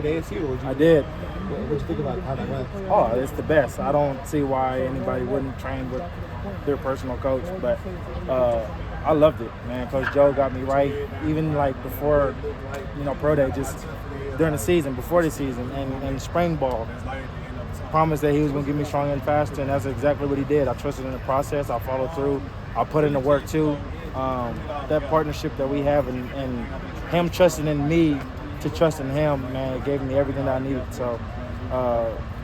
tenure at ASU? Or I did. What did you think about how that went? Oh, it's the best. I don't see why anybody wouldn't train with their personal coach, but I loved it, man. Coach Joe got me right, even like before, pro day, just during the season, before the season, and spring ball. Promised that he was going to get me stronger and faster, and that's exactly what he did. I trusted in the process. I followed through. I put in the work too. That partnership that we have, and him trusting in me to trust in him, man, it gave me everything that I needed. So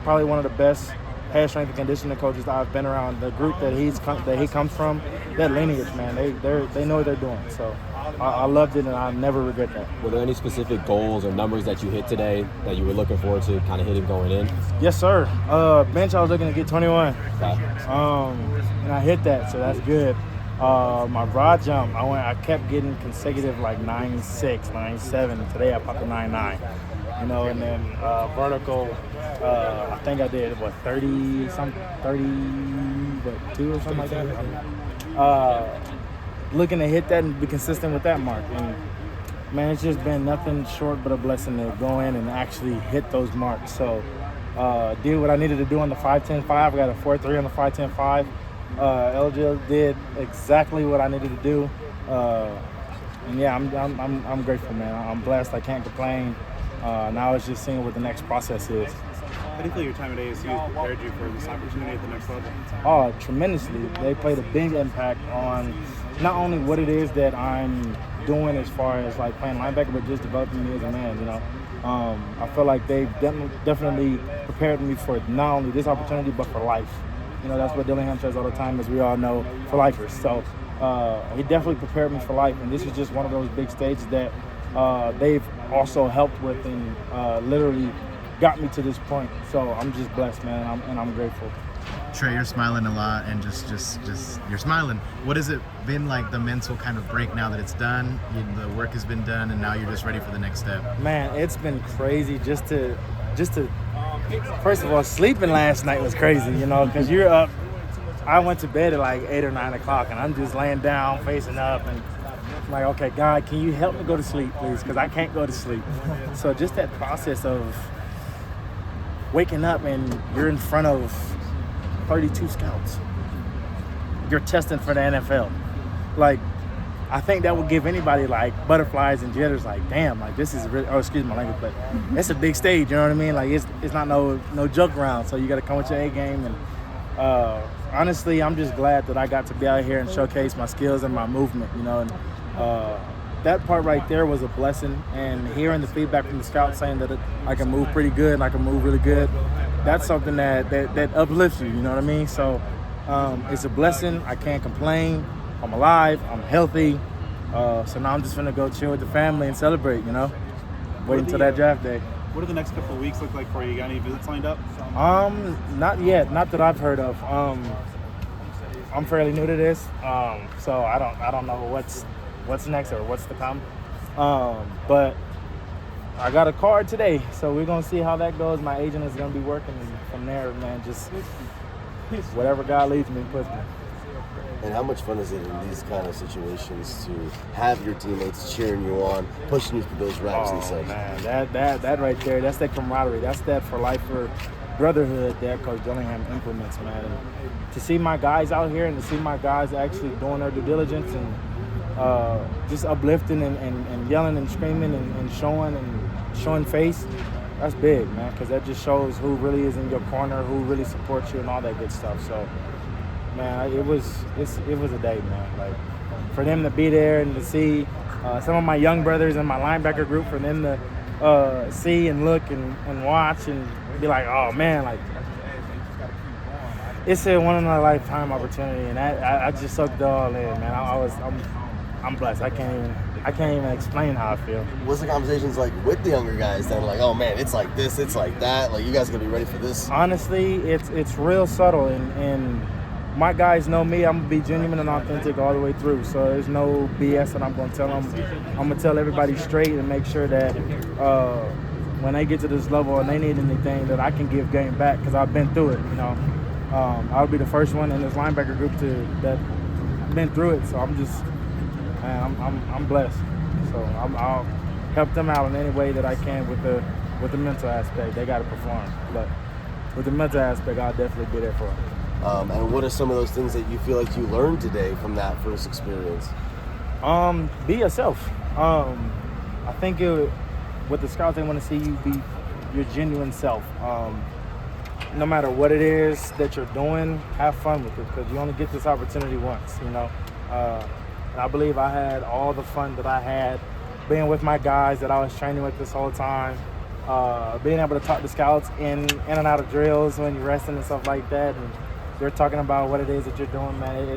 probably one of the best head strength and conditioning coaches that I've been around. The group that he comes from, that lineage, man, they know what they're doing. So I loved it, and I never regret that. Were there any specific goals or numbers that you hit today that you were looking forward to kind of hitting going in? Yes, sir. Bench, I was looking to get 21. Okay. And I hit that, so that's good. My broad jump, I kept getting consecutive like 9.6, 9.7. Today I popped a 9.9. And then vertical, I think I did 32 or something like that. Looking to hit that and be consistent with that mark. And man, it's just been nothing short but a blessing to go in and actually hit those marks. So did what I needed to do on the 5.10.5. I got a 4.3 on the 5.10.5. LJ did exactly what I needed to do. And yeah, I'm grateful, man. I'm blessed. I can't complain. Now it's just seeing what the next process is. How do you feel your time at ASU has prepared you for this opportunity at the next level? Oh, tremendously. They played a big impact on not only what it is that I'm doing as far as like playing linebacker, but just developing me as a man, I feel like they've definitely prepared me for not only this opportunity, but for life. That's what Dillingham says all the time, as we all know, for lifers. So he definitely prepared me for life, and this is just one of those big stages that they've also helped with and literally got me to this point. So I'm just blessed, man, and I'm grateful. Trey, you're smiling a lot, and just you're smiling. What has it been like, the mental kind of break now that it's done? The work has been done, and now you're just ready for the next step. Man, it's been crazy just to first of all, sleeping last night was crazy, because you're up. I went to bed at like 8 or 9 o'clock, and I'm just laying down, facing up, and I'm like, okay, God, can you help me go to sleep, please? Because I can't go to sleep. So just that process of waking up and you're in front of 32 scouts. You're testing for the NFL. Like, I think that would give anybody like butterflies and jitters. Like, damn, like this is really. Oh, excuse my language, but it's a big stage. You know what I mean? Like, it's not no joke around. So you got to come with your A game. And honestly, I'm just glad that I got to be out here and showcase my skills and my movement. And that part right there was a blessing. And hearing the feedback from the scouts saying that I can move pretty good and I can move really good, that's something that uplifts you. You know what I mean? So it's a blessing. I can't complain. I'm alive, I'm healthy, so now I'm just gonna go chill with the family and celebrate, wait until that draft day. What do the next couple of weeks look like for you? You got any visits lined up? Not yet, not that I've heard of. I'm fairly new to this, so I don't know what's next or what's to come. But I got a card today, so we're gonna see how that goes. My agent is gonna be working from there, man. Just whatever God leads me, puts me. And how much fun is it in these kind of situations to have your teammates cheering you on, pushing you through those reps and such? Man, that right there, that's that camaraderie. That's that for life, for brotherhood that Coach Dillingham implements, man. And to see my guys out here and to see my guys actually doing their due diligence and just uplifting and yelling and screaming and showing face, that's big, man, because that just shows who really is in your corner, who really supports you and all that good stuff. So, man, it was a day, man. Like, for them to be there and to see some of my young brothers in my linebacker group, for them to see and look and watch and be like, oh man, like, it's a one in a lifetime opportunity, and I just soaked it all in, man. I'm blessed. I can't even explain how I feel. What's the conversations like with the younger guys then? Like, oh man, it's like this, it's like that. Like, you guys gotta be ready for this. Honestly, it's real subtle, and my guys know me. I'm gonna be genuine and authentic all the way through. So there's no BS that I'm gonna tell them. I'm gonna tell everybody straight and make sure that when they get to this level and they need anything, that I can give game back, because I've been through it. I'll be the first one in this linebacker group that been through it. So I'm just, man, I'm blessed. So I'll help them out in any way that I can with with the mental aspect, they got to perform. But with the mental aspect, I'll definitely be there for them. And what are some of those things that you feel like you learned today from that first experience? Be yourself. I think with the scouts, they want to see you be your genuine self. No matter what it is that you're doing, have fun with it, because you only get this opportunity once, you know. And I believe I had all the fun that I had being with my guys that I was training with this whole time, being able to talk to scouts in and out of drills when you're resting and stuff like that, and they're talking about what it is that you're doing, man.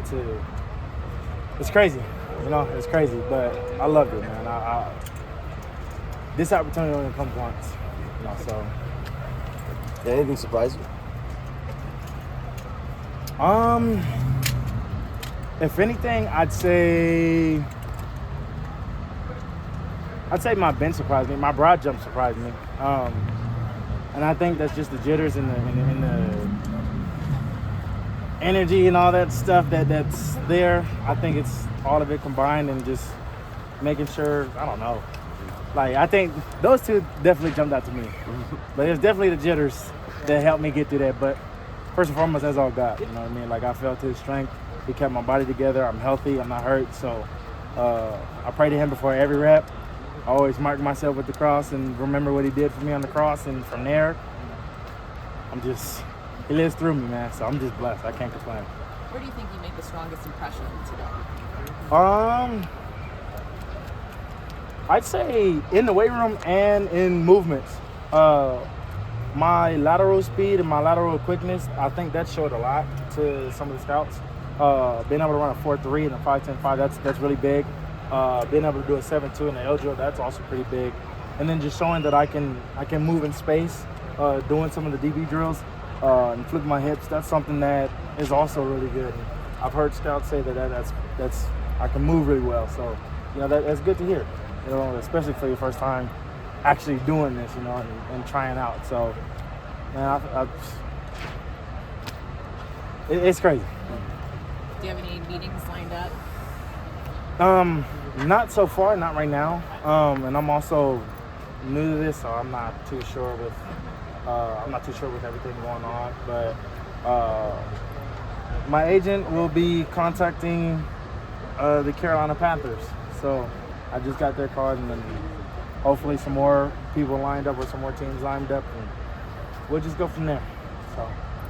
It's crazy, you know. It's crazy, but I loved it, man. This opportunity only comes once, you know. So. Did anything surprise you? If anything, I'd say my bench surprised me. My broad jump surprised me, and I think that's just the jitters and the energy and all that stuff that's there. I think it's all of it combined, and just making sure. I don't know. Like, I think those two definitely jumped out to me, but it's definitely the jitters that helped me get through that. But first and foremost, that's all God. You know what I mean? Like, I felt His strength. He kept my body together. I'm healthy. I'm not hurt. So I pray to Him before every rep. I always mark myself with the cross and remember what He did for me on the cross. And from there, He lives through me, man. So I'm just blessed. I can't complain. Where do you think you made the strongest impression today? I'd say in the weight room and in movements. My lateral speed and my lateral quickness, I think that showed a lot to some of the scouts. Being able to run a 4.3 and a 5.10.5, that's really big. Being able to do a 7.2 in the L drill, that's also pretty big. And then just showing that I can move in space, doing some of the DB drills and flip my hips, that's something that is also really good. And I've heard scouts say that's I can move really well. So, you know, that's good to hear. You know, especially for your first time actually doing this, you know, and trying out. So, man, it's crazy. Do you have any meetings lined up? Not so far, not right now. And I'm also new to this, so I'm not too sure with everything going on. But my agent will be contacting the Carolina Panthers. So I just got their card, and then hopefully some more people lined up or some more teams lined up, and we'll just go from there. So.